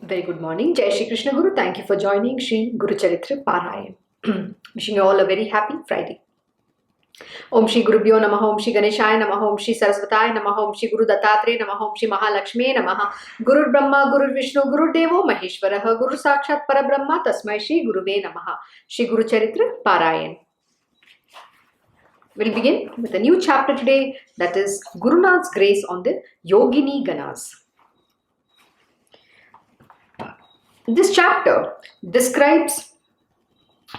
Very good morning. Jai Shri Krishna Guru. Thank you for joining Shree Guru Charitra Parayan. Wishing you all a very happy Friday. Om Shri Gurubhyo Namaha, Om Shri Ganeshaya Namaha, Om Shri Saraswataya Namaha, Om Shri Guru Dattatreya Namaha, Om Shri Mahalakshmi Namaha, Guru Brahma, Guru Vishnu, Guru Devo Maheshwaraha, Guru Sakshat Parabrahma, Tasmai Shri Guruve Namaha. Shri Guru Charitra Parayan. We'll begin with a new chapter today, that is Guru Nath's grace on the Yogini-Ganas. This chapter describes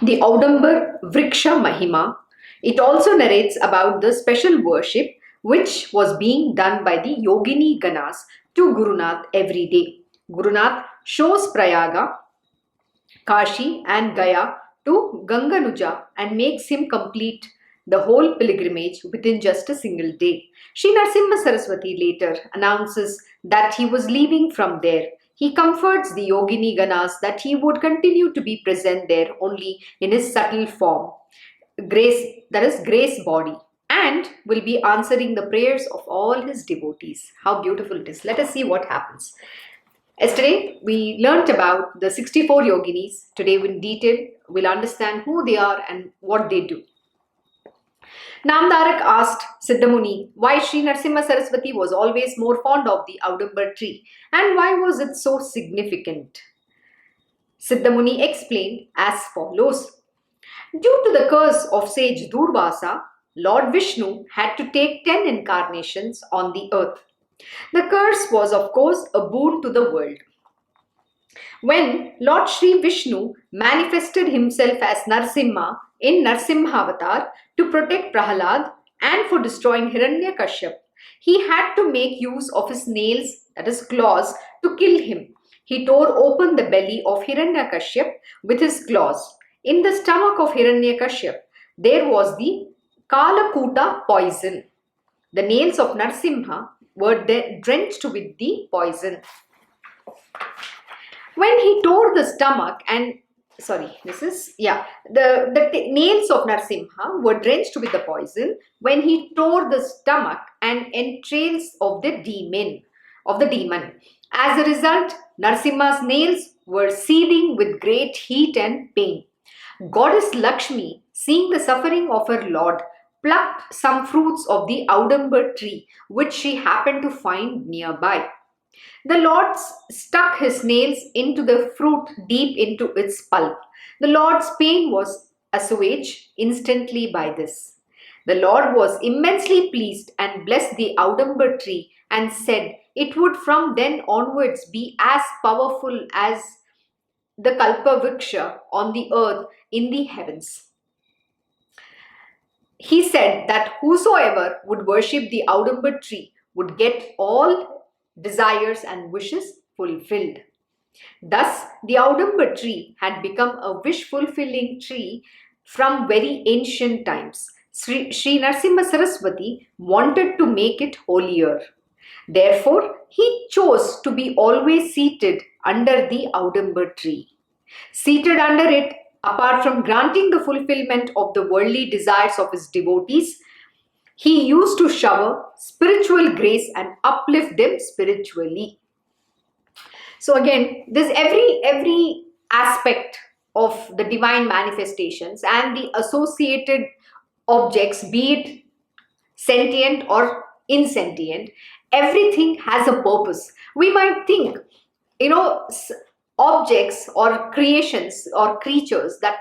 the Audambar Vriksha Mahima. It also narrates about the special worship which was being done by the Yogini-Ganas to Guru Nath every day. Guru Nath shows Prayaga, Kashi and Gaya to Ganganuja and makes him complete the whole pilgrimage within just a single day. Shree Narasimha Saraswati later announces that he was leaving from there. He comforts the Yogini-Ganas that he would continue to be present there only in his subtle form, grace, that is grace body, and will be answering the prayers of all his devotees. How beautiful it is. Let us see what happens. Yesterday, we learnt about the 64 yoginis. Today, in detail, we'll understand who they are and what they do. Namdarak asked Siddhamuni why Sri Narasimha Saraswati was always more fond of the Audambar tree and why was it so significant. Siddhamuni explained as follows. Due to the curse of sage Durvasa, Lord Vishnu had to take 10 incarnations on the earth. The curse was, of course, a boon to the world. When Lord Sri Vishnu manifested himself as Narasimha in Narasimha to protect Prahalad and for destroying Hiranyakashyap, he had to make use of his nails, that is claws, to kill him. He tore open the belly of Hiranyakashyap with his claws. In the stomach of Hiranyakashyap, there was the Kalakuta poison. The nails of Narasimha were drenched with the poison. When he tore the stomach and the nails of Narasimha were drenched with the poison when he tore the stomach and entrails of the demon. As a result, Narasimha's nails were seething with great heat and pain. Goddess Lakshmi, seeing the suffering of her lord, plucked some fruits of the Audambar tree which she happened to find nearby. The Lord stuck his nails into the fruit deep into its pulp. The Lord's pain was assuaged instantly by this. The Lord was immensely pleased and blessed the Audambar tree and said it would from then onwards be as powerful as the Kalpa Vriksha on the earth in the heavens. He said that whosoever would worship the Audambar tree would get all desires and wishes fulfilled. Thus, the Audambar tree had become a wish-fulfilling tree from very ancient times. Sri Narasimha Saraswati wanted to make it holier. Therefore, he chose to be always seated under the Audambar tree. Seated under it, apart from granting the fulfillment of the worldly desires of his devotees, he used to shower spiritual grace and uplift them spiritually. So again, this every aspect of the divine manifestations and the associated objects, be it sentient or insentient, everything has a purpose. We might think, objects or creations or creatures that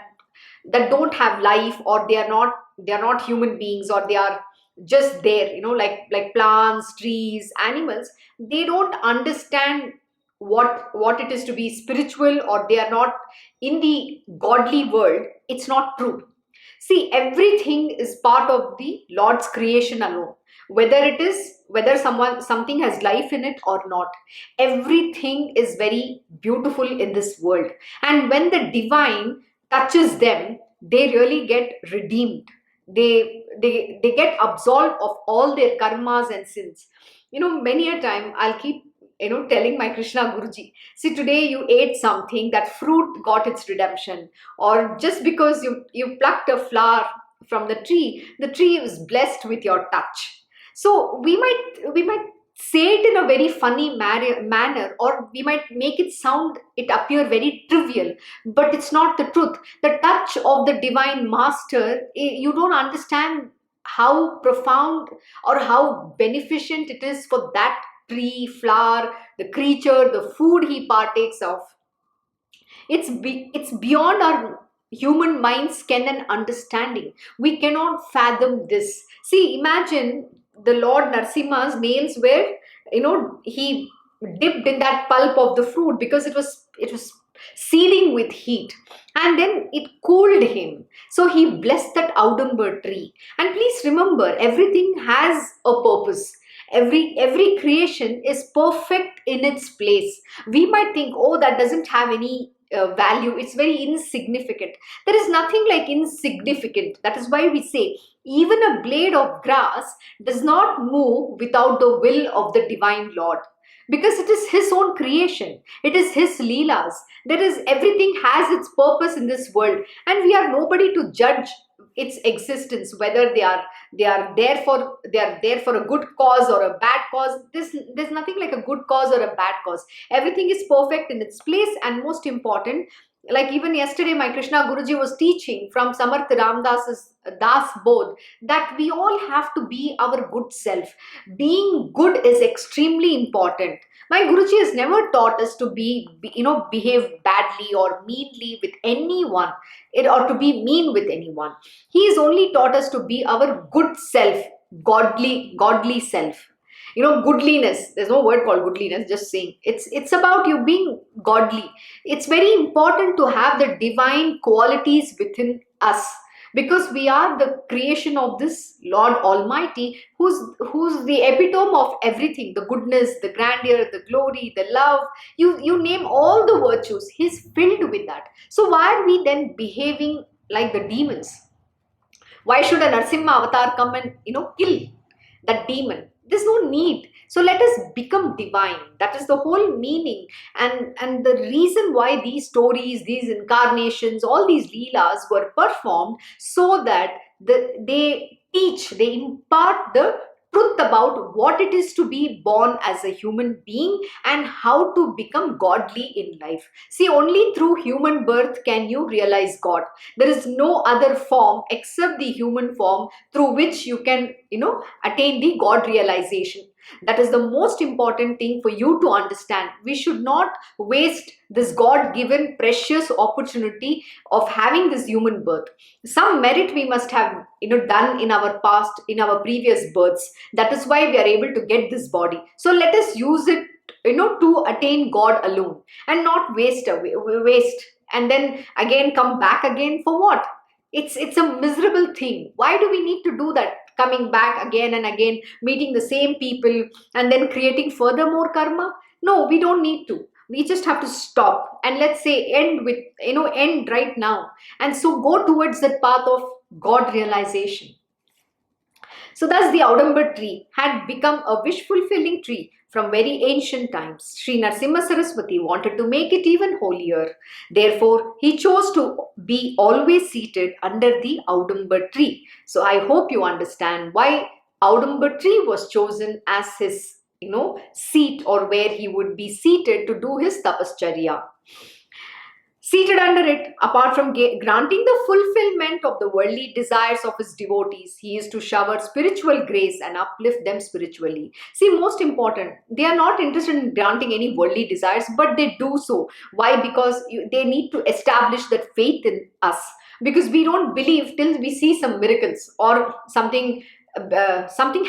don't have life, or they are not human beings, or they are just there, like plants, trees, animals, they don't understand what it is to be spiritual, or they are not in the godly world. It's not true. See, everything is part of the Lord's creation alone, whether something has life in it or not. Everything is very beautiful in this world, and when the divine touches them, they really get redeemed. They get absolved of all their karmas and sins. Many a time I'll keep telling my Krishna Guruji, see, today you ate something, that fruit got its redemption, or just because you plucked a flower from the tree is blessed with your touch. So we might say it in a very funny manner, or we might make it appear very trivial, but it's not the truth. The touch of the divine master, you don't understand how profound or how beneficent it is for that tree, flower, the creature, the food he partakes of. It's beyond our human mind's ken and understanding. We cannot fathom this. See, imagine the Lord Narsimha's nails were, he dipped in that pulp of the fruit because it was seething with heat, and then it cooled him. So he blessed that Audambar tree. And please remember, everything has a purpose. Every creation is perfect in its place. We might think, oh, that doesn't have any value, it's very insignificant. There is nothing like insignificant. That is why we say even a blade of grass does not move without the will of the divine Lord, because it is his own creation, it is his leelas. There is, everything has its purpose in this world, and we are nobody to judge its existence, whether they are there for a good cause or a bad cause. There's nothing like a good cause or a bad cause. Everything is perfect in its place. And most important, like even yesterday my Krishna Guruji was teaching from Samarth Ramdas's Das Bodh, that we all have to be our good self. Being good is extremely important. My Guruji has never taught us to behave badly or meanly with anyone, or to be mean with anyone. He has only taught us to be our good self, godly self. Goodliness, there's no word called goodliness, just saying it's about you being godly. It's very important to have the divine qualities within us, because we are the creation of this Lord Almighty, who's the epitome of everything, the goodness, the grandeur, the glory, the love. You name all the virtues, he's filled with that. So why are we then behaving like the demons? Why should a Narasimha avatar come and kill that demon? There's no need. So let us become divine. That is the whole meaning. And the reason why these stories, these incarnations, all these leelas were performed, so that they teach, they impart the truth about what it is to be born as a human being and how to become godly in life. See, only through human birth can you realize God. There is no other form except the human form through which you can, attain the God realization. That is the most important thing for you to understand. We should not waste this God-given precious opportunity of having this human birth. Some merit we must have done in our past, in our previous births. That is why we are able to get this body. So let us use it to attain God alone, and not waste and then again come back again for what? It's a miserable thing. Why do we need to do that? Coming back again and again, meeting the same people, and then creating further more karma? No, we don't need to. We just have to stop, and let's say end right now, and so go towards that path of God realization. So thus the Audambar tree had become a wish-fulfilling tree from very ancient times. Sri Narasimha Saraswati wanted to make it even holier. Therefore, he chose to be always seated under the Audambar tree. So I hope you understand why Audambar tree was chosen as his seat, or where he would be seated to do his tapascharya. Seated under it, apart from granting the fulfillment of the worldly desires of his devotees, he is to shower spiritual grace and uplift them spiritually. See, most important, they are not interested in granting any worldly desires, but they do so. Why? Because they need to establish that faith in us. Because we don't believe till we see some miracles or something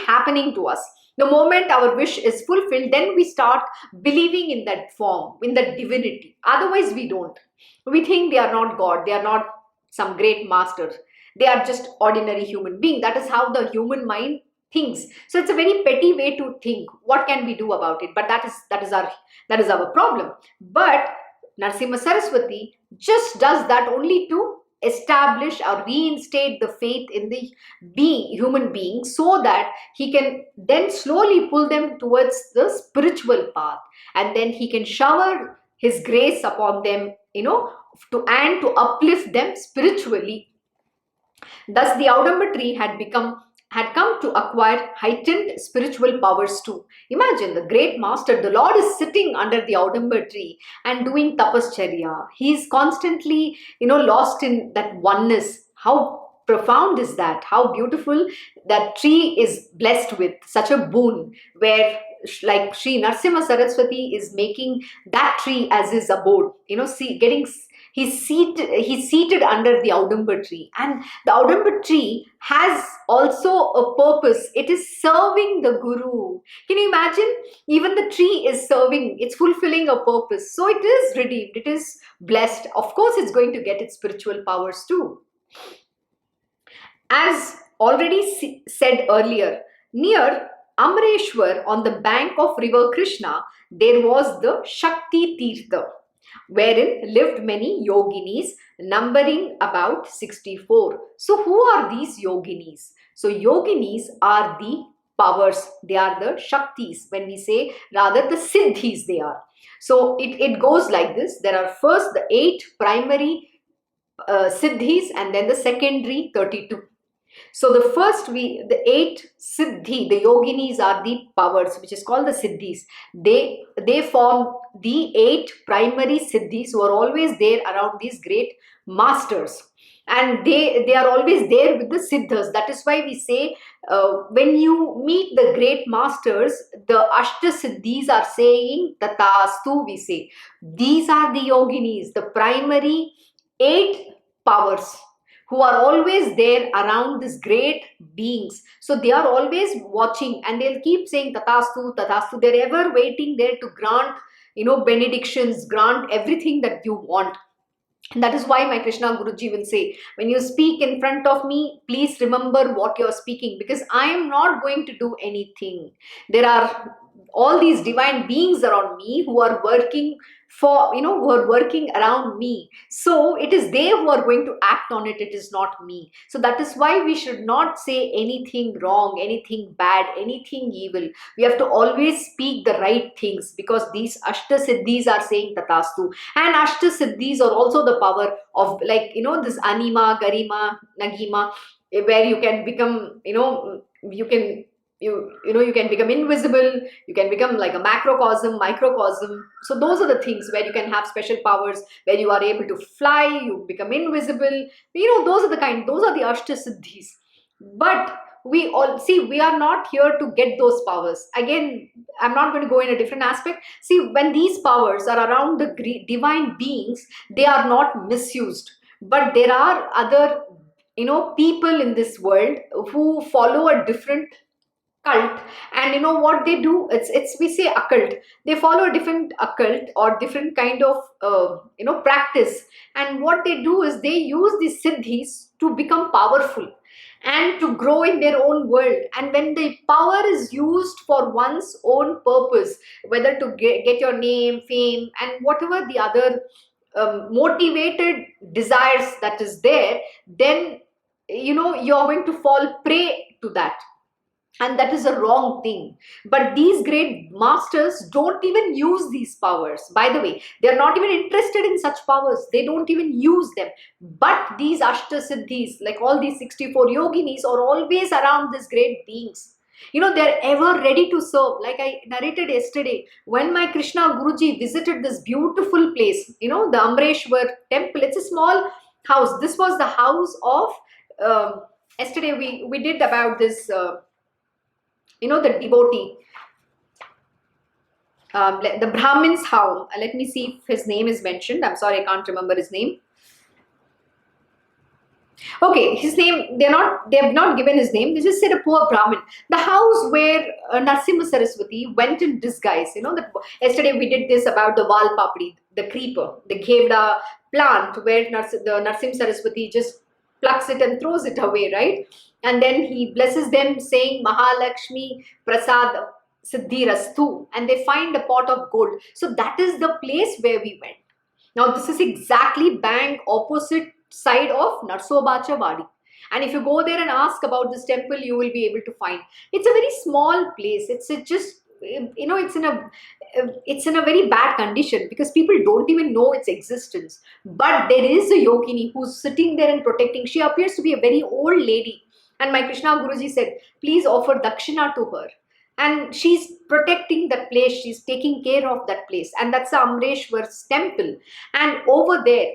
happening to us. The moment our wish is fulfilled, then we start believing in that form, in that divinity. Otherwise, we don't. We think they are not God, they are not some great masters. They are just ordinary human beings. That is how the human mind thinks. So it's a very petty way to think. What can we do about it? But that is our problem. But Narasimha Saraswati just does that only to establish or reinstate the faith in the human being, so that he can then slowly pull them towards the spiritual path, and then he can shower his grace upon them, to uplift them spiritually. Thus the Audambar tree had become had come to acquire heightened spiritual powers too. Imagine the great master, the Lord is sitting under the Audambar tree and doing tapascharya. He is constantly, lost in that oneness. How profound is that? How beautiful that tree is blessed with such a boon, where like Sri Narasimha Saraswati is making that tree as his abode. He's seated under the Audambar tree, and the Audambar tree has also a purpose. It is serving the Guru. Can you imagine? Even the tree is serving, it's fulfilling a purpose. So it is redeemed, it is blessed. Of course, it's going to get its spiritual powers too. As already said earlier, near Amreshwar on the bank of river Krishna, there was the Shakti Tirtha, wherein lived many yoginis, numbering about 64. So who are these yoginis? So yoginis are the powers, they are the Shaktis. When we say, rather the Siddhis they are. So it goes like this. There are first the 8 primary Siddhis, and then the secondary 32. So the 8 Siddhi, the yoginis are the powers, which is called the Siddhis. They form the 8 primary Siddhis who are always there around these great masters. And they are always there with the Siddhas. That is why we say, when you meet the great masters, the Ashta Siddhis are saying Tatastu, we say. These are the yoginis, the primary 8 powers, who are always there around these great beings. So they are always watching, and they'll keep saying Tatastu, Tatastu. They're ever waiting there to grant, benedictions, grant everything that you want. And that is why my Krishna Guruji will say, when you speak in front of me, please remember what you're speaking, because I am not going to do anything. There are all these divine beings around me who are working who are working around me. So it is they who are going to act on it. It is not me. So that is why we should not say anything wrong, anything bad, anything evil. We have to always speak the right things, because these Ashta Siddhis are saying Tatastu. And Ashta Siddhis are also the power of, this Anima, Garima, Nagima, where you can become, you can become invisible, you can become like a macrocosm, microcosm. So those are the things where you can have special powers, where you are able to fly, you become invisible. Those are the Ashta Siddhis. But we are not here to get those powers. Again, I'm not going to go in a different aspect. See, when these powers are around the divine beings, they are not misused. But there are other, people in this world who follow a different cult, and what they do, it's we say occult. They follow a different occult or different kind of practice, and what they do is they use these siddhis to become powerful and to grow in their own world. And when the power is used for one's own purpose, whether to get your name, fame, and whatever the other motivated desires that is there, then you're going to fall prey to that. And that is a wrong thing. But these great masters don't even use these powers. By the way, they're not even interested in such powers. They don't even use them. But these Ashta Siddhis, like all these 64 yoginis, are always around these great beings. They're ever ready to serve. Like I narrated yesterday, when my Krishna Guruji visited this beautiful place, the Amreshwar temple. It's a small house. This was the house of, yesterday we did about this, the devotee, the Brahmin's house. Let me see if his name is mentioned. I'm sorry, I can't remember his name. Okay, his name, they have not given his name. They just said a poor Brahmin. The house where Narasimha Saraswati went in disguise. Yesterday we did this about the Val Papdi, the creeper, the Gevda plant, where the Narasimha Saraswati just plucks it and throws it away, right? And then he blesses them, saying Mahalakshmi Prasad Siddhi Rastu, and they find a pot of gold. So that is the place where we went. Now this is exactly bang opposite side of Narsobacha Wadi. And if you go there and ask about this temple, you will be able to find. It's a very small place. It's in a very bad condition, because people don't even know its existence. But there is a yogini who's sitting there and protecting. She appears to be a very old lady. And my Krishna Guruji said, please offer dakshina to her. And she's protecting that place, she's taking care of that place. And that's the Amreshwar's temple. And over there,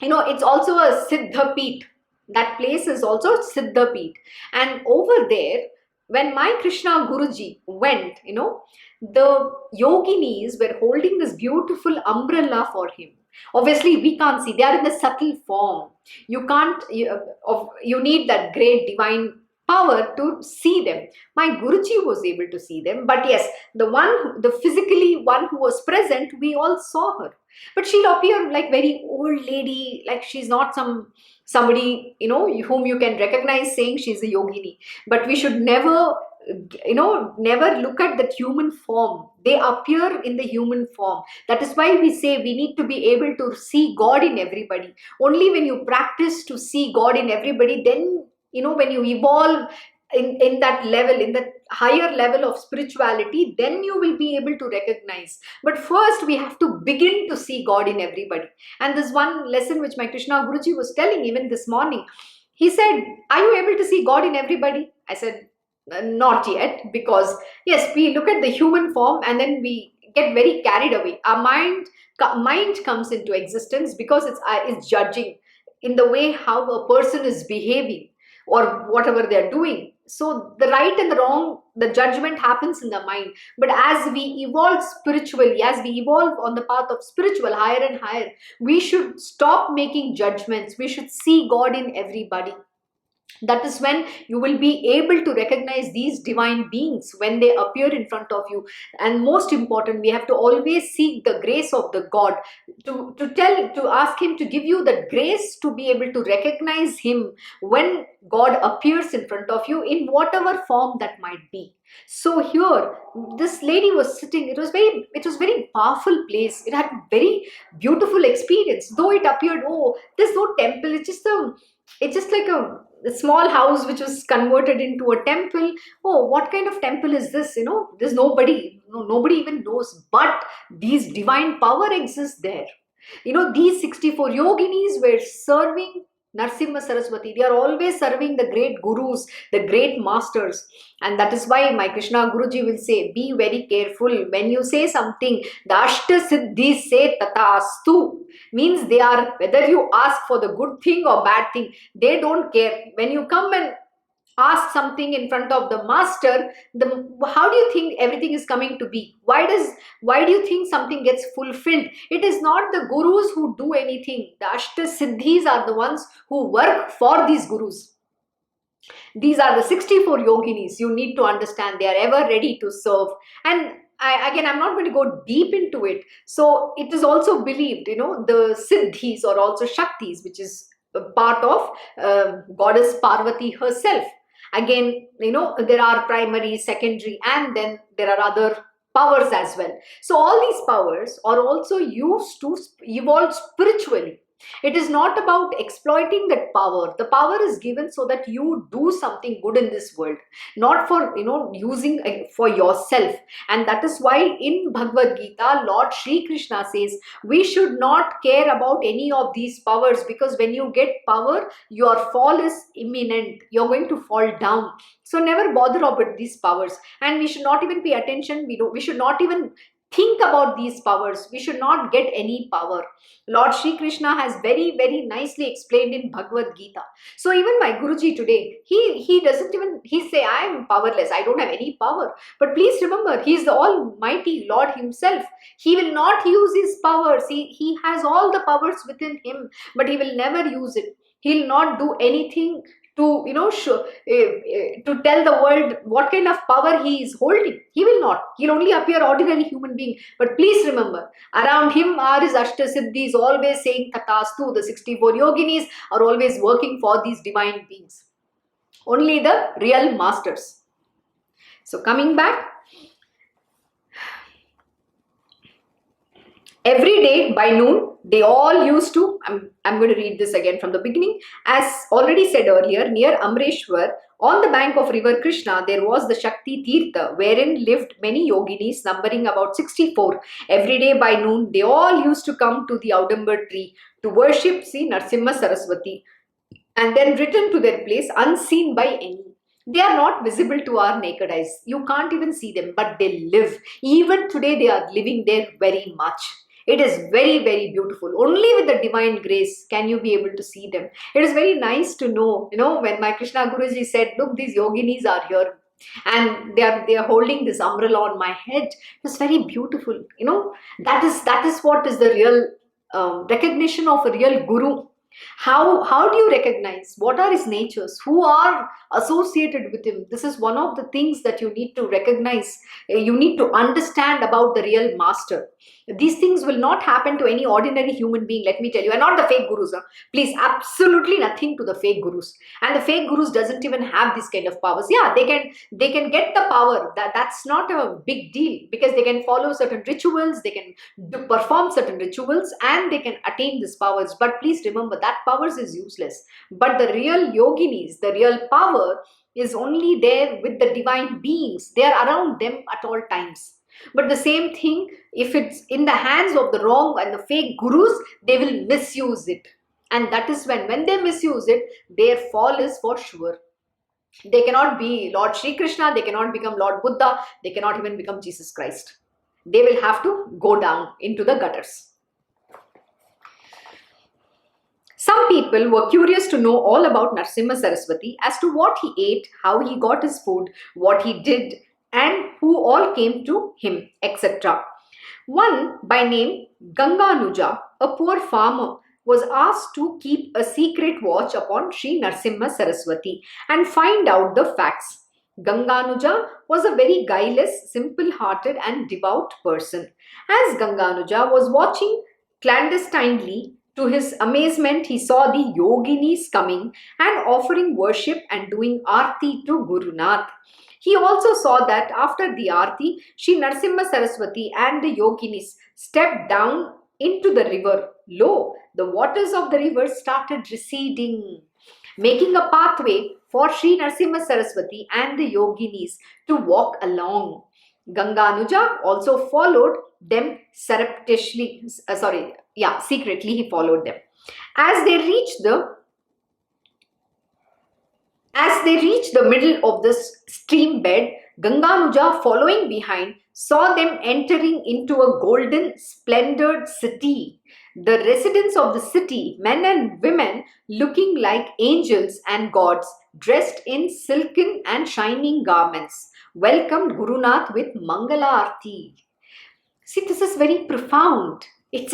it's also a Siddha Peeth. That place is also Siddha Peeth. And over there, when my Krishna Guruji went, the yoginis were holding this beautiful umbrella for him. Obviously, we can't see. They are in the subtle form. You can't, you need that great divine power to see them. My Guruji was able to see them. But yes, the physically one who was present, we all saw her. But she'll appear like very old lady, like she's not somebody, whom you can recognize saying she's a yogini. But we should never look at that human form. They appear in the human form. That is why we say we need to be able to see God in everybody. Only when you practice to see God in everybody, then when you evolve in that level, in that higher level of spirituality, then you will be able to recognize. But first we have to begin to see God in everybody. And this one lesson which my Krishna Guruji was telling even this morning, he said, are you able to see God in everybody? I said, not yet, because yes, we look at the human form and then we get very carried away. Our mind comes into existence because it's judging in the way how a person is behaving or whatever they're doing. So the right and the wrong, the judgment happens in the mind. But as we evolve spiritually, as we evolve on the path of spiritual higher and higher, we should stop making judgments. We should see God in everybody. That is when you will be able to recognize these divine beings when they appear in front of you. And most important, we have to always seek the grace of the God, to ask him to give you the grace to be able to recognize him when God appears in front of you in whatever form that might be. So here, this lady was sitting. It was very powerful place. It had very beautiful experience. Though it appeared, oh, there's no temple. It's just like a small house which was converted into a temple. Oh, what kind of temple is this? There's nobody even knows. But these divine power exists there. These 64 yoginis were serving Narasimha Saraswati. They are always serving the great gurus, the great masters. And that is why my Krishna Guruji will say, be very careful when you say something. The Ashta Siddhis say Tatastu. Means they are, whether you ask for the good thing or bad thing, they don't care. When you come and ask something in front of the master, how do you think everything is coming to be? Why do you think something gets fulfilled? It is not the gurus who do anything. The Ashta Siddhis are the ones who work for these gurus. These are the 64 yoginis. You need to understand they are ever ready to serve. And I'm not going to go deep into it. So it is also believed, the Siddhis or also Shaktis, which is a part of goddess Parvati herself. Again, there are primary, secondary, and then there are other powers as well. So all these powers are also used to evolve spiritually. It is not about exploiting that power. The power is given so that you do something good in this world, not for using for yourself. And that is why in Bhagavad Gita, Lord Shri Krishna says we should not care about any of these powers, because when you get power, your fall is imminent. You're going to fall down. So never bother about these powers, and we should not even pay attention. We should not even think about these powers. We should not get any power. Lord Shri Krishna has very, very nicely explained in Bhagavad Gita. So even my Guruji today, he doesn't even, he say, I am powerless, I don't have any power. But please remember, he is the Almighty Lord himself. He will not use his powers. He has all the powers within him, but he will never use it. He will not do anything to to tell the world what kind of power he is holding. He will not. He'll only appear ordinary human being. But please remember, around him are his Ashtasiddhis, always saying Tatastu. The 64 yoginis are always working for these divine beings. Only the real masters. So coming back, every day by noon, they all used to, I'm going to read this again from the beginning. As already said earlier, near Amreshwar, on the bank of river Krishna, there was the Shakti Tirtha, wherein lived many yoginis, numbering about 64. Every day by noon, they all used to come to the Audambar tree to worship Narasimha Saraswati. and then return to their place unseen by any. They are not visible to our naked eyes. You can't even see them, but they live. Even today, they are living there very much. It is very, very beautiful. Only with the divine grace can you be able to see them. It is very nice to know, when my Krishna Guruji said, look, these yoginis are here and they are holding this umbrella on my head. It's very beautiful. That is what is the real recognition of a real guru. How do you recognize what are his natures, who are associated with him? This is one of the things that you need to recognize. You need to understand about the real master. These things will not happen to any ordinary human being, let me tell you, and not the fake gurus. Please, absolutely nothing to the fake gurus. And the fake gurus doesn't even have this kind of powers. Yeah, they can get the power. That's not a big deal, because they can follow certain rituals, they can perform certain rituals, and they can attain these powers. But please remember that powers is useless. But the real yoginis, the real power is only there with the divine beings. They are around them at all times. But the same thing, if it's in the hands of the wrong and the fake gurus, they will misuse it. And that is when they misuse it, their fall is for sure. They cannot be Lord Shri Krishna, they cannot become Lord Buddha, they cannot even become Jesus Christ. They will have to go down into the gutters. Some people were curious to know all about Narasimha Saraswati, as to what he ate, how he got his food, what he did, and who all came to him, etc. One by name Ganganuja, a poor farmer, was asked to keep a secret watch upon Sri Narasimha Saraswati and find out the facts. Ganganuja was a very guileless, simple-hearted and devout person. As Ganganuja was watching clandestinely, to his amazement, he saw the yoginis coming and offering worship and doing arti to Guru Nath. He also saw that after the arti, Sri Narasimha Saraswati and the yoginis stepped down into the river. Lo, the waters of the river started receding, making a pathway for Sri Narasimha Saraswati and the yoginis to walk along. Ganganuja also followed them surreptitiously, secretly he followed them. As they reached the middle of this stream bed, Ganganuja, following behind, saw them entering into a golden, splendid city. The residents of the city, men and women looking like angels and gods, dressed in silken and shining garments, welcomed Guru Nath with Mangala Arti. See, this is very profound. It's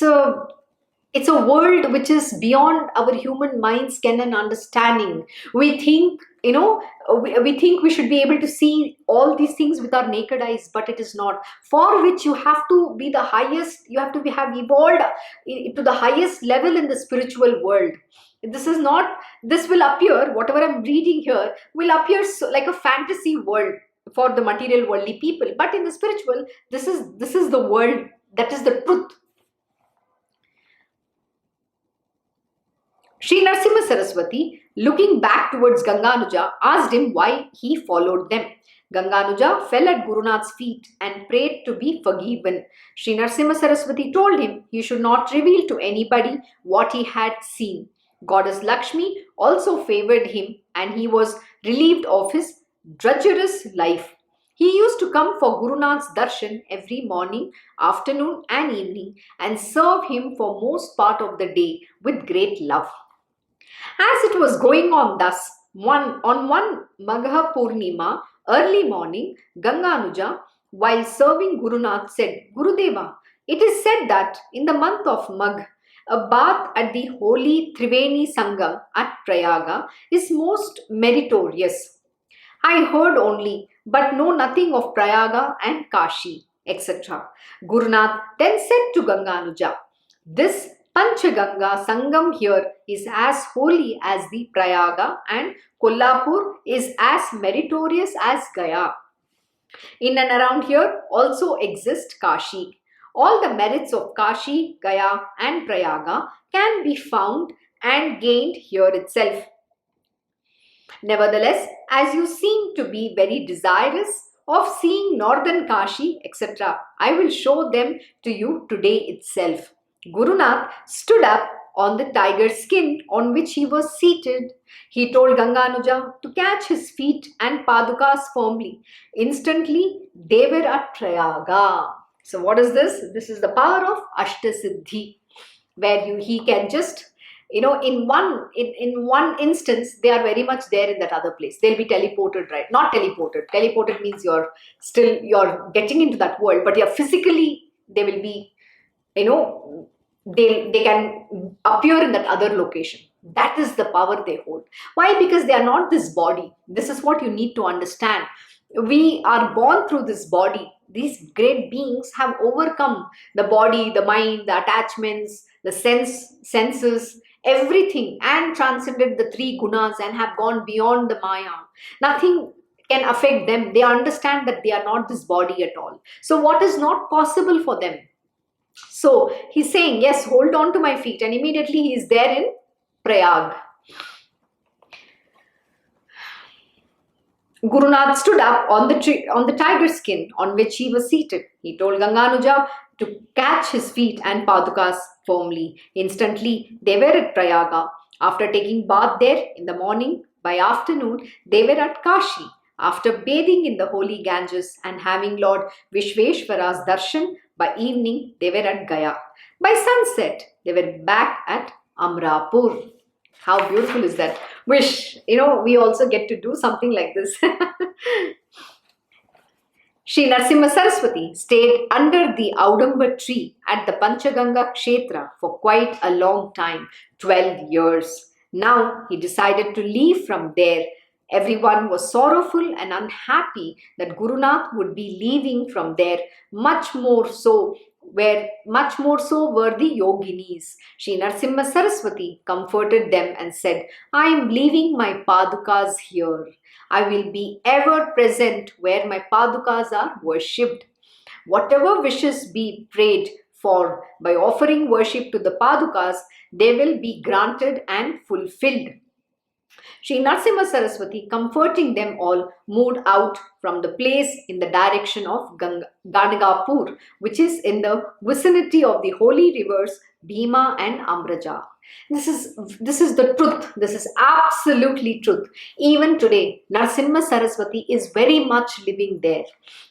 a world which is beyond our human minds ken and understanding. We think, we think we should be able to see all these things with our naked eyes, but it is not. For which you have to be the highest, you have to have evolved to the highest level in the spiritual world. This will appear, whatever I'm reading here, will appear like a fantasy world for the material worldly people. But in the spiritual, this is the world, that is the truth. Sri Narasimha Saraswati, looking back towards Ganganuja, asked him why he followed them. Ganganuja fell at Guru Nath's feet and prayed to be forgiven. Sri Narasimha Saraswati told him he should not reveal to anybody what he had seen. Goddess Lakshmi also favored him, and he was relieved of his drudgerous life. He used to come for Guru Nath's darshan every morning, afternoon and evening, and serve him for most part of the day with great love. As it was going on thus, on one Magha Purnima, early morning, Ganganuja, while serving Guru Nath, said, Gurudeva, it is said that in the month of Magh, a bath at the holy Triveni Sangam at Prayaga is most meritorious. I heard only, but know nothing of Prayaga and Kashi, etc. Guru Nath then said to Ganganuja, this Panchaganga Sangam here is as holy as the Prayaga, and Kolhapur is as meritorious as Gaya. In and around here also exists Kashi. All the merits of Kashi, Gaya and Prayaga can be found and gained here itself. Nevertheless, as you seem to be very desirous of seeing northern Kashi, etc., I will show them to you today itself. Guru Nath stood up on the tiger's skin on which he was seated. He told Ganganuja to catch his feet and padukas firmly. Instantly, they were at Prayaga. So what is this? This is the power of Ashtasiddhi, where he can just, in one instance, they are very much there in that other place. They'll be teleported, right? Not teleported. Teleported means you're getting into that world, but you're physically, they will be, they can appear in that other location. That is the power they hold. Why? Because they are not this body. This is what you need to understand. We are born through this body. These great beings have overcome the body, the mind, the attachments, the senses, everything, and transcended the three gunas and have gone beyond the Maya. Nothing can affect them. They understand that they are not this body at all. So what is not possible for them? So he's saying, yes, hold on to my feet. And immediately he is there in Prayaga. Guru Nath stood up on the tiger's skin on which he was seated. He told Ganganuja to catch his feet and padukas firmly. Instantly, they were at Prayaga. After taking bath there in the morning, by afternoon, they were at Kashi. After bathing in the holy Ganges and having Lord Vishveshwara's darshan, by evening, they were at Gaya. By sunset, they were back at Amrapur. How beautiful is that? Wish, we also get to do something like this. Shree Narasimha Saraswati stayed under the Audambar tree at the Panchaganga Kshetra for quite a long time, 12 years. Now he decided to leave from there. Everyone was sorrowful and unhappy that Guru Nath would be leaving from there, much more so were the yoginis. Shree Narasimha Saraswati comforted them and said, I am leaving my padukas here. I will be ever present where my padukas are worshipped. Whatever wishes be prayed for by offering worship to the padukas, they will be granted and fulfilled. Shree Narasimha Saraswati, comforting them all, moved out from the place in the direction of Ganganuja, which is in the vicinity of the holy rivers Bhima and Amraja. This is the truth. This is absolutely truth. Even today, Narasimha Saraswati is very much living there.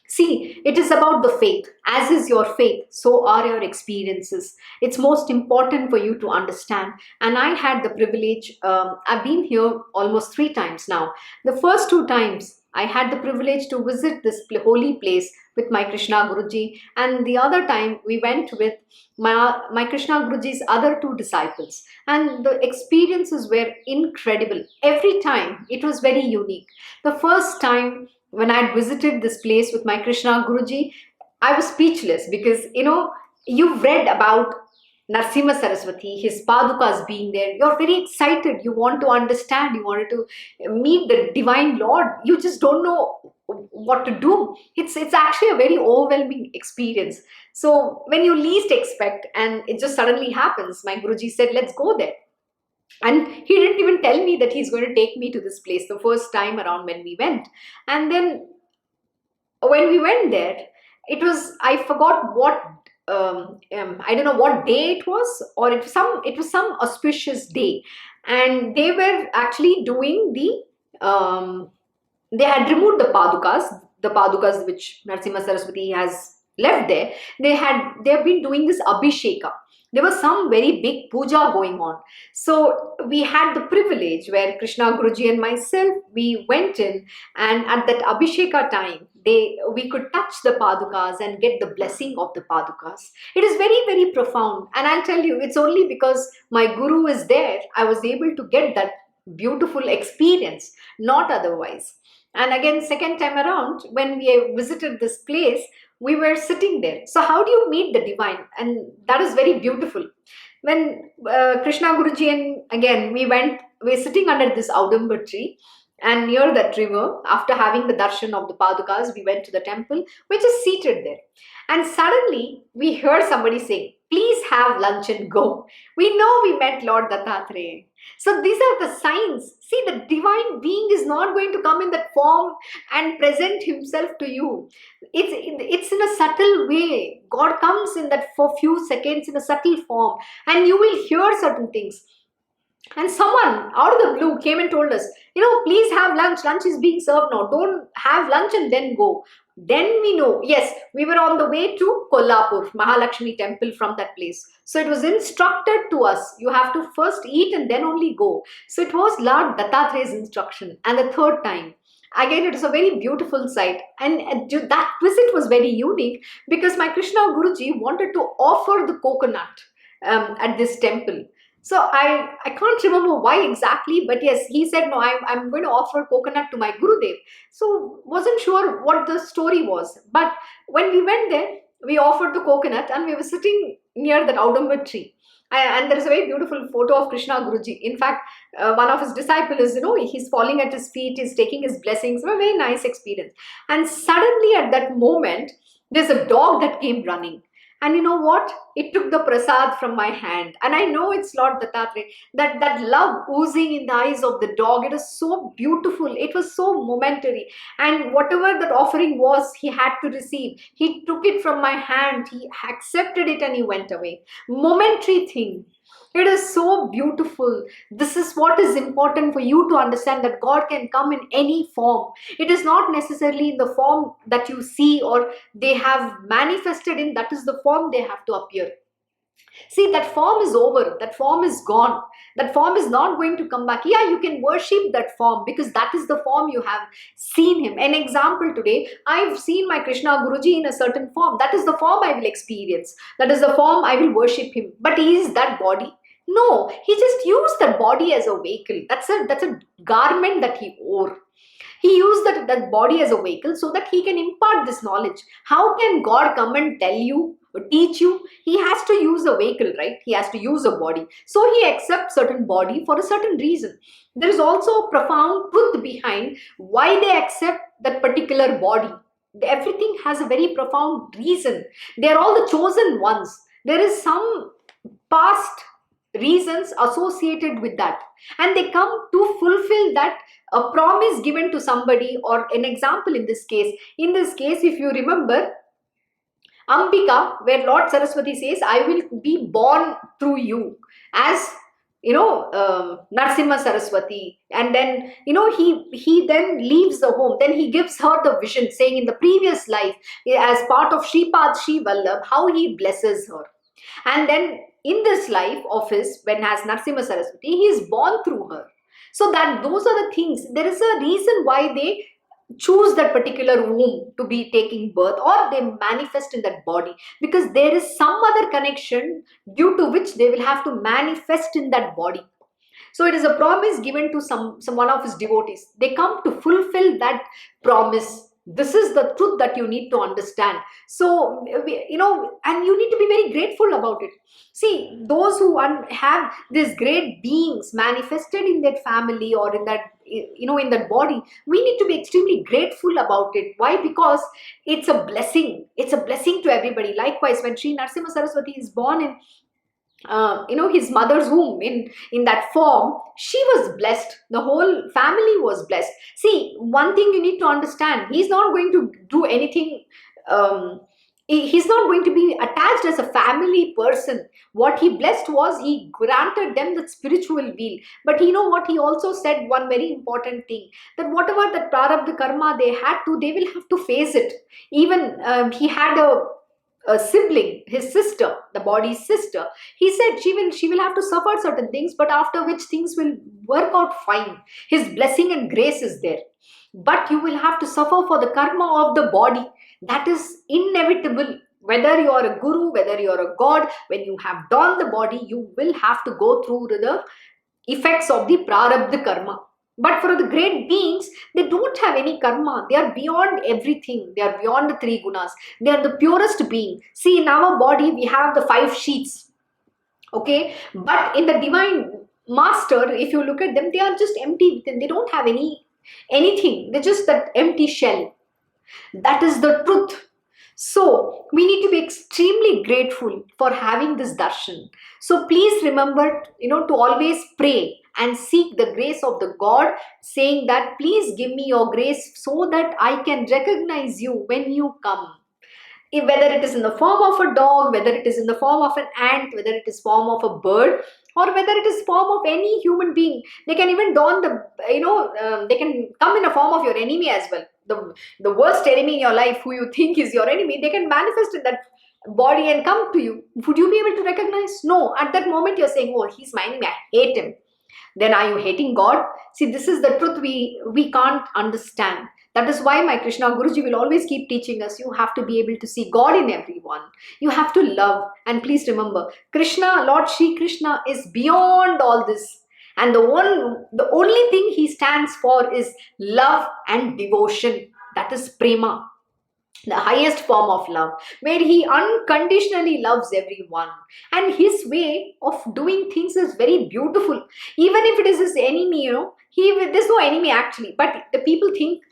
See, it is about the faith. As is your faith, so are your experiences. It's most important for you to understand. And I had the privilege, I've been here almost 3 times now. The first 2 times, I had the privilege to visit this holy place with my Krishna Guruji, and the other time we went with my Krishna Guruji's other 2 disciples, and the experiences were incredible. Every time it was very unique. The first time when I had visited this place with my Krishna Guruji, I was speechless because you've read about Narasimha Saraswati, his padukas being there. You're very excited. You want to understand. You wanted to meet the divine Lord. You just don't know what to do. It's actually a very overwhelming experience. So when you least expect and it just suddenly happens, my Guruji said, let's go there. And he didn't even tell me that he's going to take me to this place the first time around when we went. And then when we went there, I forgot what I don't know what day it was, or it was some auspicious day, and they were actually doing they had removed the padukas which Narasimha Saraswati has left there. They have been doing this abhisheka. There was some very big puja going on. So we had the privilege where Krishna Guruji and myself, we went in, and at that abhisheka time, we could touch the padukas and get the blessing of the padukas. It is very, very profound. And I'll tell you, it's only because my Guru is there, I was able to get that beautiful experience, not otherwise. And again, second time around, when we visited this place, we were sitting there. So how do you meet the divine? And that is very beautiful. When Krishna Guruji and again, we were sitting under this Audambar tree, and near that river, after having the darshan of the padukas, we went to the temple, which is seated there. And suddenly, we heard somebody saying, Please have lunch and go. We know we met Lord Dattatreya. So these are the signs. See, the divine being is not going to come in that form and present himself to you. It's in a subtle way. God comes in that for few seconds in a subtle form, and you will hear certain things. And someone out of the blue came and told us, please have lunch. Lunch is being served now. Don't have lunch and then go. Then we know, yes, we were on the way to Kolhapur, Mahalakshmi temple from that place. So it was instructed to us, you have to first eat and then only go. So it was Lord Dattatreya's instruction. And the third time, again, it was a very beautiful sight. And that visit was very unique because my Krishna Guruji wanted to offer the coconut at this temple. So I can't remember why exactly, but yes, he said, no, I'm going to offer coconut to my Gurudev. So wasn't sure what the story was. But when we went there, we offered the coconut and we were sitting near that Audambar tree. And there is a very beautiful photo of Krishna Guruji. In fact, one of his disciples, he's falling at his feet, he's taking his blessings. A very nice experience. And suddenly at that moment, there's a dog that came running. And you know what? It took the prasad from my hand. And I know it's Lord Dattatreya. That love oozing in the eyes of the dog, it is so beautiful. It was so momentary. And whatever that offering was, he had to receive. He took it from my hand. He accepted it and he went away. Momentary thing. It is so beautiful. This is what is important for you to understand, that God can come in any form. It is not necessarily in the form that you see or they have manifested in. That is the form they have to appear. See, that form is over. That form is gone. That form is not going to come back. Yeah, you can worship that form because that is the form you have seen him. An example today, I've seen my Krishna Guruji in a certain form. That is the form I will experience. That is the form I will worship him. But is that body? No, he just used that body as a vehicle. That's a garment that he wore. He used that body as a vehicle so that he can impart this knowledge. How can God come and tell you or teach you? He has to use a vehicle, right? He has to use a body. So he accepts certain body for a certain reason. There is also a profound truth behind why they accept that particular body. Everything has a very profound reason. They are all the chosen ones. There is some past reasons associated with that, and they come to fulfill that a promise given to somebody, or an example in this case. If you remember Ambika, where Lord Saraswati says, I will be born through you, as Narasimha Saraswati, and then he then leaves the home. Then he gives her the vision, saying in the previous life, as part of Shripad Shri Vallabh, how he blesses her. And then in this life of his, when has Narasimha Saraswati, he is born through her. So that those are the things. There is a reason why they choose that particular womb to be taking birth, or they manifest in that body, because there is some other connection due to which they will have to manifest in that body. So it is a promise given to some one of his devotees. They come to fulfill that promise. This is the truth that you need to understand. So, and you need to be very grateful about it. See, those who have these great beings manifested in that family or in that, in that body, we need to be extremely grateful about it. Why? Because it's a blessing. It's a blessing to everybody. Likewise, when Sri Narasimha Saraswati is born in his mother's womb in that form, she was blessed. The whole family was blessed. See, one thing you need to understand, he's not going to do anything. He's not going to be attached as a family person. What he blessed was, he granted them that spiritual will. But you know what? He also said one very important thing, that whatever that prarabdha karma they had to, they will have to face it. Even he had a sibling, his sister, the body's sister. He said she will have to suffer certain things, but after which things will work out fine. His blessing and grace is there. But you will have to suffer for the karma of the body. That is inevitable. Whether you are a guru, whether you are a god, when you have donned the body, you will have to go through the effects of the prarabdha karma. But for the great beings, they don't have any karma. They are beyond everything. They are beyond the three gunas. They are the purest being. See, in our body, we have the 5 sheets. Okay? But in the divine master, if you look at them, they are just empty within. They don't have anything. They're just that empty shell. That is the truth. So we need to be extremely grateful for having this darshan. So please remember, to always pray and seek the grace of the God, saying that please give me your grace so that I can recognize you when you come. Whether it is in the form of a dog, whether it is in the form of an ant, whether it is form of a bird, or whether it is form of any human being. They can even don the, they can come in a form of your enemy as well. The worst enemy in your life, who you think is your enemy, they can manifest in that body and come to you. Would you be able to recognize? No. At that moment you're saying, oh, he's my enemy, I hate him. Then are you hating God? See, this is the truth we can't understand. That is why my Krishna Guruji will always keep teaching us, you have to be able to see God in everyone. You have to love. And please remember, Krishna, Lord Shri Krishna is beyond all this. And the only thing he stands for is love and devotion. That is prema, the highest form of love, where he unconditionally loves everyone. And his way of doing things is very beautiful. Even if it is his enemy, there's no enemy actually, but the people think,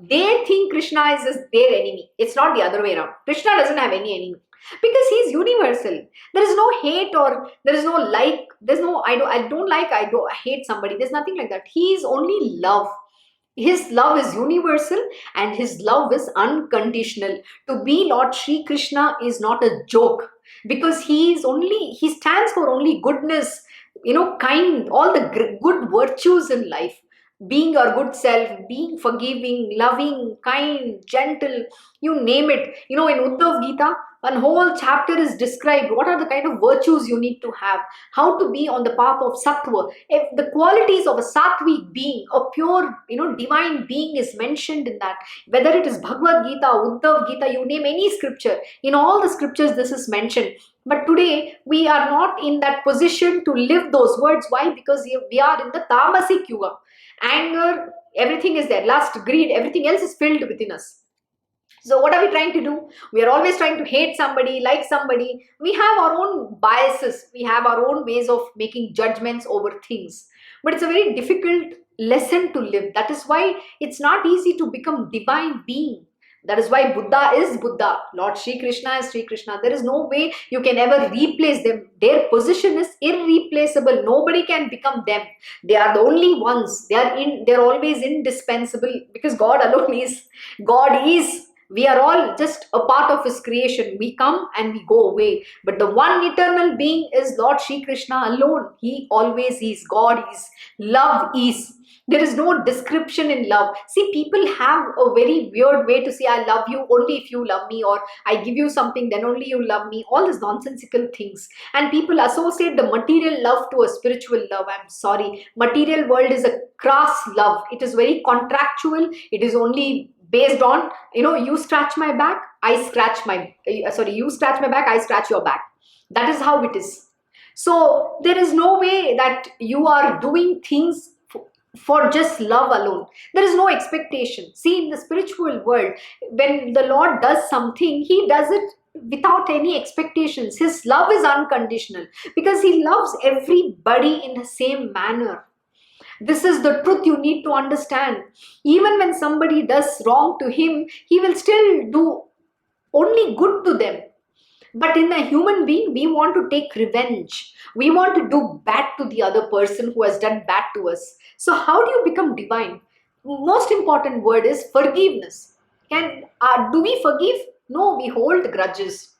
they think Krishna is their enemy. It's not the other way around. Krishna doesn't have any enemy, because he's universal. There is no hate, or there is no like, there's no I don't like, I hate somebody. There's nothing like that. He is only love. His love is universal and his love is unconditional. To be Lord Shri Krishna is not a joke, because he stands for only goodness, kind, all the good virtues in life. Being your good self, being forgiving, loving, kind, gentle, you name it. In Uddhav Gita, one whole chapter is described what are the kind of virtues you need to have, how to be on the path of sattva. If the qualities of a sattvic being, a pure, divine being is mentioned in that. Whether it is Bhagavad Gita, Uddhav Gita, you name any scripture, in all the scriptures this is mentioned. But today we are not in that position to live those words. Why? Because we are in the tamasic yuga. Anger, everything is there. Lust, greed, everything else is filled within us. So what are we trying to do? We are always trying to hate somebody, like somebody. We have our own biases. We have our own ways of making judgments over things. But it's a very difficult lesson to live. That is why it's not easy to become divine being. That is why Buddha is Buddha. Lord Shri Krishna is Shri Krishna. There is no way you can ever replace them. Their position is irreplaceable. Nobody can become them. They are the only ones. They're always indispensable, because God alone is. God is. We are all just a part of his creation. We come and we go away. But the one eternal being is Lord Shri Krishna alone. He always is. God is. Love is. There is no description in love. See, people have a very weird way to say, I love you only if you love me, or I give you something, then only you love me. All these nonsensical things. And people associate the material love to a spiritual love. I'm sorry. Material world is a crass love. It is very contractual. It is only based on, you scratch my back, you scratch my back, I scratch your back. That is how it is. So there is no way that you are doing things for just love alone. There is no expectation. See, in the spiritual world, when the Lord does something, he does it without any expectations. His love is unconditional, because he loves everybody in the same manner. This is the truth you need to understand. Even when somebody does wrong to him, he will still do only good to them. But in a human being, we want to take revenge. We want to do bad to the other person who has done bad to us. So how do you become divine? Most important word is forgiveness. Do we forgive? No, we hold grudges.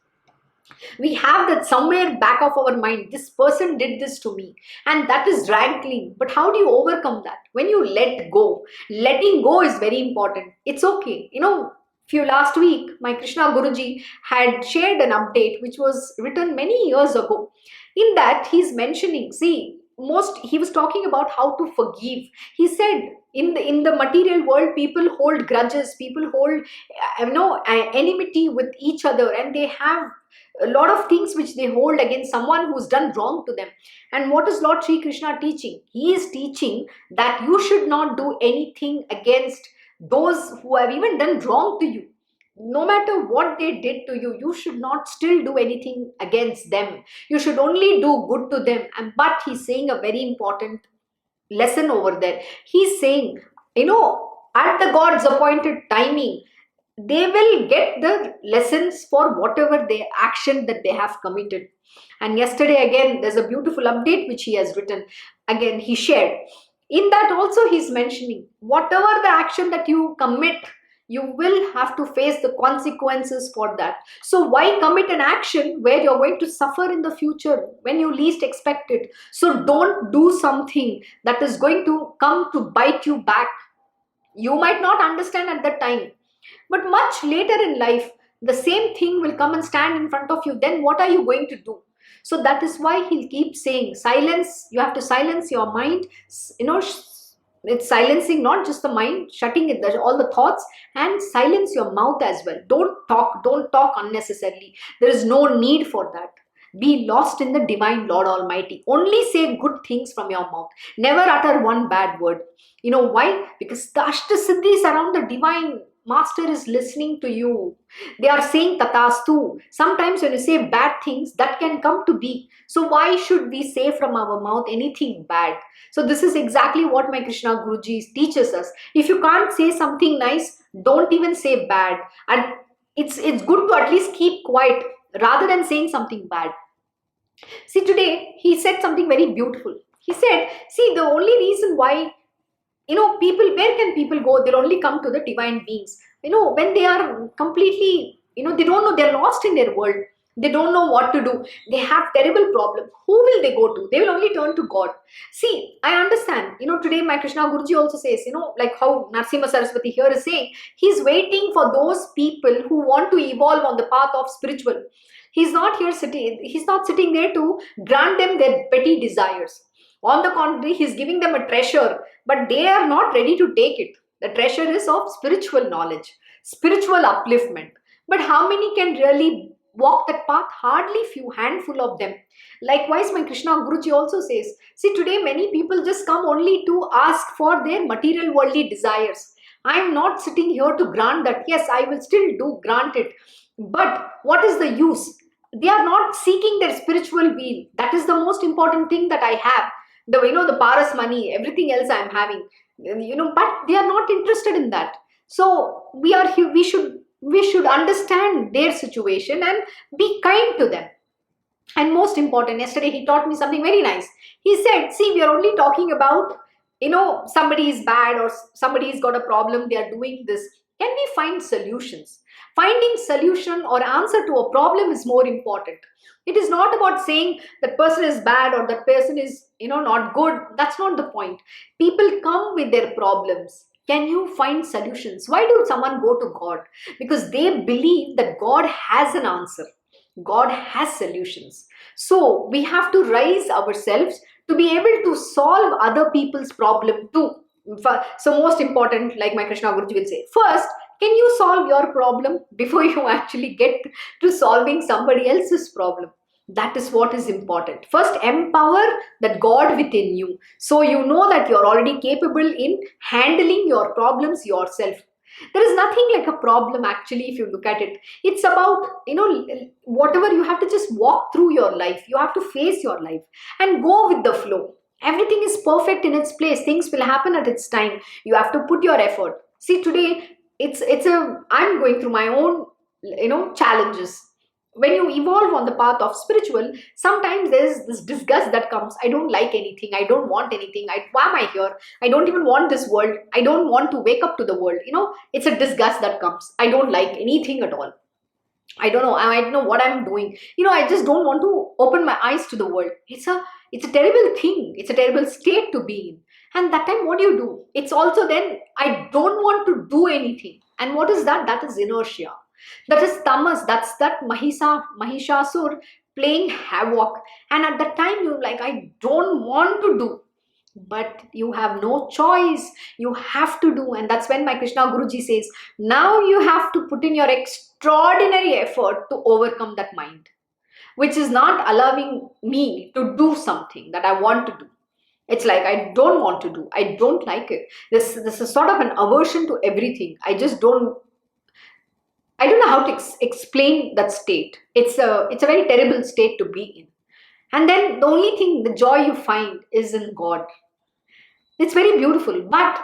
We have that somewhere back of our mind, this person did this to me, and that is rankling. But how do you overcome that? When you let go. Letting go is very important. It's okay. Last week, my Krishna Guruji had shared an update which was written many years ago. In that, he's mentioning, he was talking about how to forgive. He said, in the material world, people hold grudges, people hold enmity with each other, and they have a lot of things which they hold against someone who's done wrong to them. And what is Lord Shri Krishna teaching? He is teaching that you should not do anything against those who have even done wrong to you. No matter what they did to you, you should not still do anything against them. You should only do good to them. But he's saying a very important lesson over there. He's saying, at the God's appointed timing, they will get the lessons for whatever their action that they have committed. And yesterday again, there's a beautiful update which he has written. Again, he shared. In that also he's mentioning, whatever the action that you commit, you will have to face the consequences for that. So why commit an action where you're going to suffer in the future when you least expect it? So don't do something that is going to come to bite you back. You might not understand at that time, but much later in life, the same thing will come and stand in front of you. Then what are you going to do? So that is why he'll keep saying, silence, you have to silence your mind. It's silencing not just the mind, shutting it, all the thoughts, and silence your mouth as well. Don't talk unnecessarily. There is no need for that. Be lost in the divine Lord Almighty. Only say good things from your mouth. Never utter one bad word. You know why? Because the Ashtasiddhis around the divine master is listening to you. They are saying tatastu. Sometimes when you say bad things, that can come to be. So why should we say from our mouth anything bad? So this is exactly what my Krishna Guruji teaches us. If you can't say something nice, don't even say bad. And it's good to at least keep quiet rather than saying something bad. See, today he said something very beautiful. He said, see, the only reason why, people, where can people go? They'll only come to the divine beings. When they are completely, they don't know, they're lost in their world. They don't know what to do. They have terrible problem. Who will they go to? They will only turn to God. See, I understand. Today my Krishna Guruji also says, like how Narasimha Saraswati here is saying, he's waiting for those people who want to evolve on the path of spiritual. He's not sitting there to grant them their petty desires. On the contrary, he's giving them a treasure, but they are not ready to take it. The treasure is of spiritual knowledge, spiritual upliftment. But how many can really walk that path? Hardly few, handful of them. Likewise, my Krishna Guruji also says, see, today many people just come only to ask for their material worldly desires. I am not sitting here to grant that. Yes, I will still grant it. But what is the use? They are not seeking their spiritual weal. That is the most important thing that I have. The paras money, everything else I am having. But they are not interested in that. So we are here. We should understand their situation and be kind to them. And most important, yesterday he taught me something very nice. He said, see, we are only talking about, somebody is bad or somebody's got a problem, they are doing this. Can we find solutions? Finding solution or answer to a problem is more important. It is not about saying that person is bad or that person is, not good. That's not the point. People come with their problems. Can you find solutions? Why do someone go to God? Because they believe that God has an answer. God has solutions. So we have to rise ourselves to be able to solve other people's problem too. So most important, like my Krishna Guruji will say, first, can you solve your problem before you actually get to solving somebody else's problem? That is what is important. First, empower that God within you. So you know that you're already capable in handling your problems yourself. There is nothing like a problem actually if you look at it. It's about, whatever you have to just walk through your life. You have to face your life and go with the flow. Everything is perfect in its place. Things will happen at its time. You have to put your effort. See, today, I'm going through my own, challenges. When you evolve on the path of spiritual, sometimes there's this disgust that comes. I don't like anything. I don't want anything. Why am I here? I don't even want this world. I don't want to wake up to the world. It's a disgust that comes. I don't like anything at all. I don't know. I don't know what I'm doing. I just don't want to open my eyes to the world. It's a terrible thing. It's a terrible state to be in. And that time, what do? It's also then, I don't want to do anything. And what is that? That is inertia. That is tamas. That's that Mahishasur playing havoc. And at that time, you're like, I don't want to do. But you have no choice. You have to do. And that's when my Krishna Guruji says, now you have to put in your extraordinary effort to overcome that mind, which is not allowing me to do something that I want to do. It's like, I don't want to do. I don't like it. This is sort of an aversion to everything. I don't know how to explain that state. It's a very terrible state to be in. And then the only thing, the joy you find is in God. It's very beautiful. But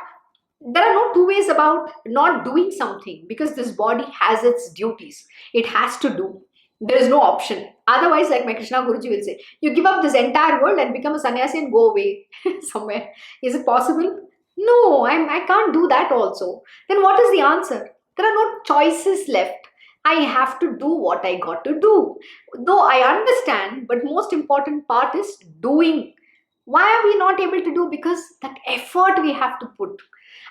There are no two ways about not doing something, because this body has its duties. It has to do. There is no option. Otherwise, like my Krishna Guruji will say, you give up this entire world and become a sannyasi and go away somewhere. Is it possible? No, I can't do that also. Then what is the answer? There are no choices left. I have to do what I got to do. Though I understand, but most important part is doing. Why are we not able to do? Because that effort we have to put.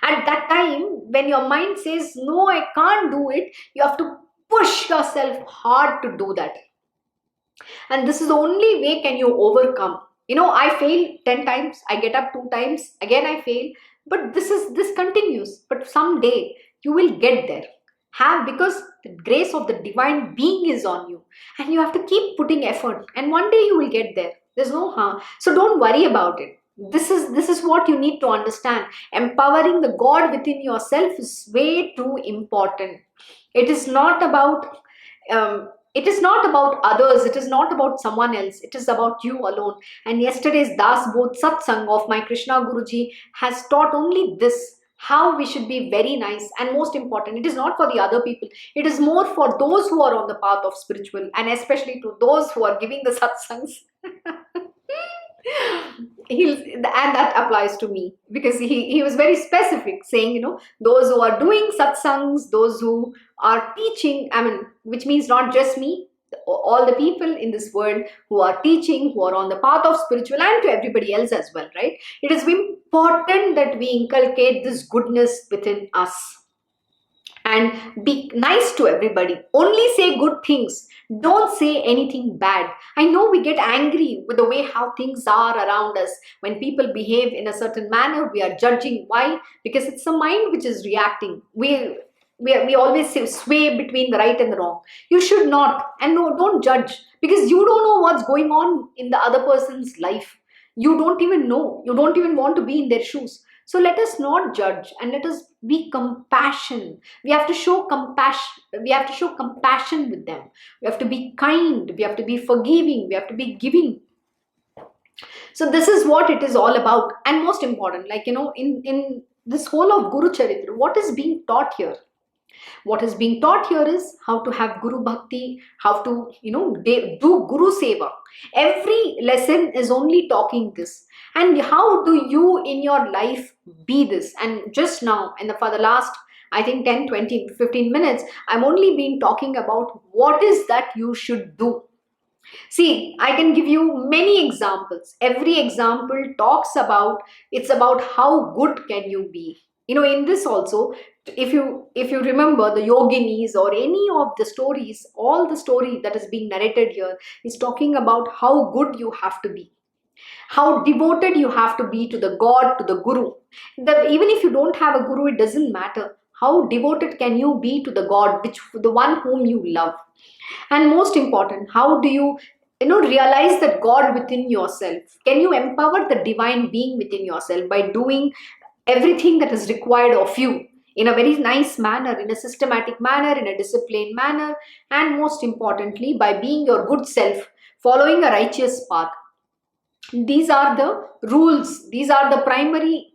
At that time, when your mind says, no, I can't do it, you have to push yourself hard to do that. And this is the only way can you overcome. I fail 10 times, I get up 2 times, again I fail. But this continues. But someday you will get there. Because the grace of the divine being is on you. And you have to keep putting effort. And one day you will get there. There's no harm. So don't worry about it. This is what you need to understand. Empowering the God within yourself is way too important. It is not about others. It is not about someone else. It is about you alone. And yesterday's Das Bodh Satsang of my Krishna Guruji has taught only this, how we should be very nice. And most important, it is not for the other people. It is more for those who are on the path of spiritual, and especially to those who are giving the satsangs. And that applies to me, because he was very specific, saying, those who are doing satsangs, those who are teaching, which means not just me, all the people in this world who are teaching, who are on the path of spiritual, and to everybody else as well, right? It is important that we inculcate this goodness within us and be nice to everybody. Only say good things. Don't say anything bad. I know we get angry with the way how things are around us. When people behave in a certain manner, we are judging. Why? Because it's the mind which is reacting. We always say sway between the right and the wrong. You should not. And no, don't judge, because you don't know what's going on in the other person's life. You don't even know. You don't even want to be in their shoes. So let us not judge, and let us be compassion. We have to show compassion. We have to show compassion with them. We have to be kind. We have to be forgiving. We have to be giving. So this is what it is all about. And most important, in this whole of Guru Charitra, what is being taught here? What is being taught here is how to have Guru Bhakti, how to, do Guru Seva. Every lesson is only talking this. And how do you in your life be this? And just now, for the last, I think 10, 20, 15 minutes, I'm only been talking about what is that you should do. See, I can give you many examples. Every example talks about, it's about how good can you be. In this also, if you remember the yoginis or any of the stories, all the story that is being narrated here is talking about how good you have to be, how devoted you have to be to the God, to the Guru. Even if you don't have a Guru, it doesn't matter. How devoted can you be to the God, the one whom you love? And most important, how do you realize that God within yourself? Can you empower the divine being within yourself by doing everything that is required of you in a very nice manner, in a systematic manner, in a disciplined manner, and most importantly, by being your good self, following a righteous path? These are the rules. These are the primary,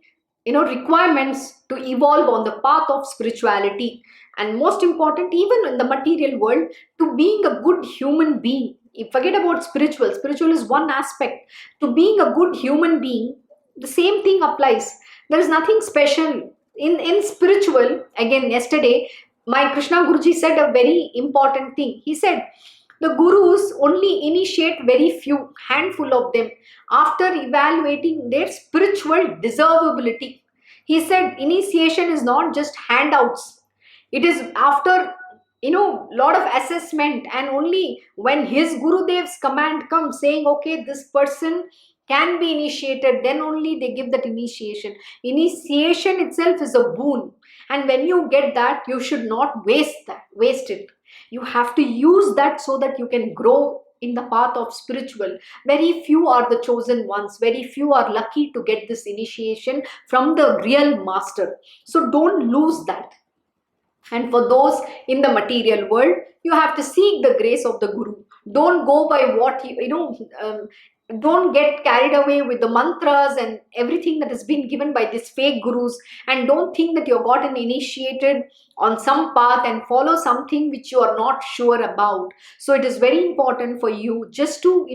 requirements to evolve on the path of spirituality. And most important, even in the material world, to being a good human being. Forget about spiritual. Spiritual is one aspect. To being a good human being, the same thing applies. There is nothing special. In spiritual, again, yesterday, my Krishna Guruji said a very important thing. He said, the gurus only initiate very few, handful of them, after evaluating their spiritual deservability. He said initiation is not just handouts. It is after, lot of assessment, and only when his Gurudev's command comes saying, okay, this person can be initiated, then only they give that initiation. Initiation itself is a boon. And when you get that, you should not waste it. You have to use that so that you can grow in the path of spiritual. Very few are the chosen ones. Very few are lucky to get this initiation from the real master. So don't lose that. And for those in the material world, you have to seek the grace of the Guru. Don't go by what don't get carried away with the mantras and everything that has been given by these fake gurus, and don't think that you've gotten initiated on some path and follow something which you are not sure about. So it is very important for you just to,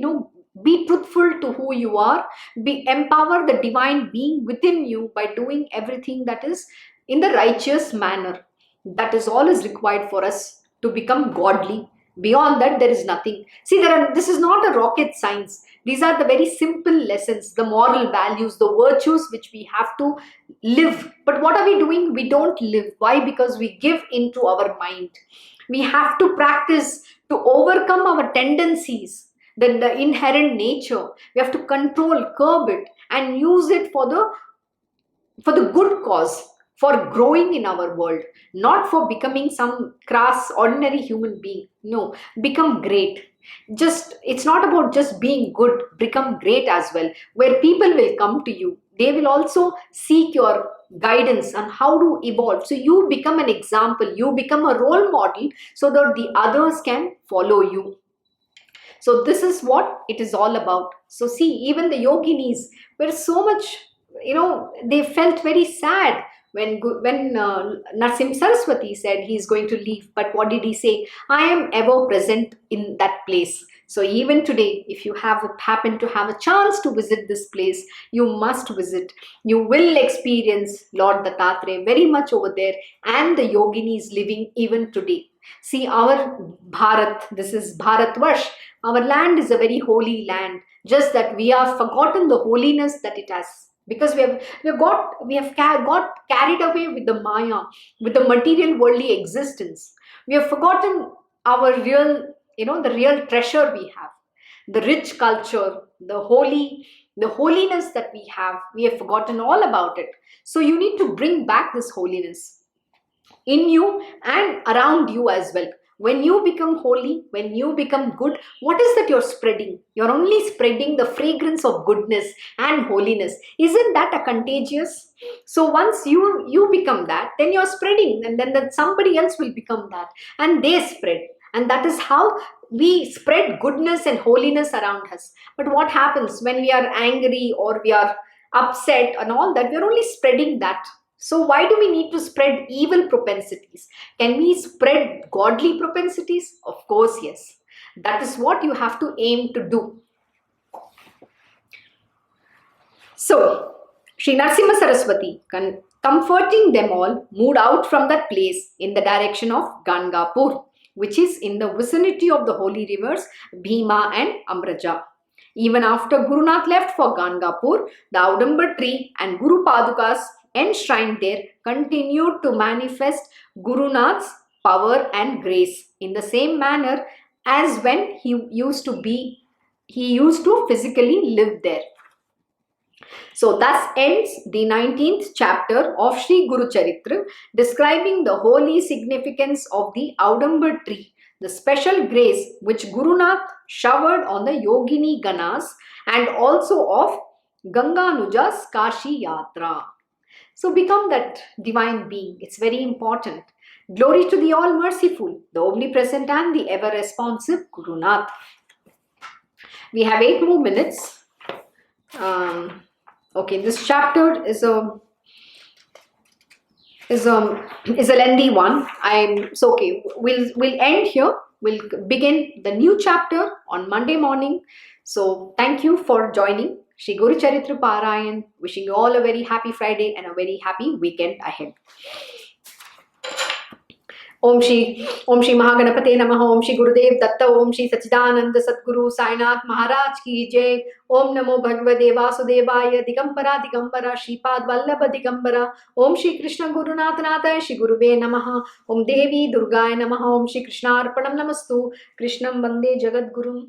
be truthful to who you are, empower the divine being within you by doing everything that is in the righteous manner. That is all is required for us to become godly. Beyond that, there is nothing. See, this is not a rocket science. These are the very simple lessons, the moral values, the virtues which we have to live. But what are we doing? We don't live. Why? Because we give into our mind. We have to practice to overcome our tendencies, the inherent nature. We have to control, curb it, and use it for the good cause, for growing in our world, not for becoming some crass ordinary human being. No, become great. Just, it's not about just being good, become great as well, where people will come to you. They will also seek your guidance on how to evolve. So you become an example, you become a role model, so that the others can follow you. So this is what it is all about. So see, even the yoginis were so much, they felt very sad when Narasimha Saraswati said he is going to leave. But what did he say? I am ever present in that place. So even today, if you happen to have a chance to visit this place, you must visit. You will experience Lord Dattatreya very much over there, and the yoginis living even today. See, our Bharat, this is Bharatvarsh. Our land is a very holy land, just that we have forgotten the holiness that it has, because we have got carried away with the Maya, with the material worldly existence. We have forgotten our real, the real treasure we have, the rich culture, the holiness that we have. We have forgotten all about it. So you need to bring back this holiness in you and around you as well. When you become holy, when you become good, what is that you're spreading? You're only spreading the fragrance of goodness and holiness. Isn't that a contagious? So once you become that, then you're spreading, and then somebody else will become that, and they spread. And that is how we spread goodness and holiness around us. But what happens when we are angry or we are upset and all that? We're only spreading that. So why do we need to spread evil propensities? Can we spread godly propensities? Of course, yes. That is what you have to aim to do. So, Sri Narasimha Saraswati, comforting them all, moved out from that place in the direction of Gangapur, which is in the vicinity of the holy rivers Bhima and Amraja. Even after Guru Nath left for Gangapur, the Audambar tree and Guru Padukas enshrined there continued to manifest Guru Nath's power and grace in the same manner as when he used to physically live there. So thus ends the 19th chapter of Sri Guru Charitra, describing the holy significance of the Audambar tree, the special grace which Guru Nath showered on the Yogini-Ganas, and also of Ganganuja's Kashi Yatra. So become that divine being. It's very important. Glory to the all-merciful, the omnipresent and the ever-responsive Guru Nath. We have 8 more minutes. Okay, this chapter is a lengthy one. Okay. We'll end here. We'll begin the new chapter on Monday morning. So thank you for joining Shri Guru Charitra Parayan. Wishing you all a very happy Friday and a very happy weekend ahead. Om Shri Mahaganapate Namaha. Om Shri Gurudev Datta. Om Shri Sachidananda Sadguru Sainath Maharaj Ki Jai. Om Namo Bhagavate Vasudevaya. Digambara Digambara Shripad Vallabha Digambara. Om Shri Krishna Guru Nath Natha Shri Guruve Namaha. Om Devi Durgaya Namaha. Om Shri Krishna Arpanam Namastu. Krishnam Vande Jagat Gurum.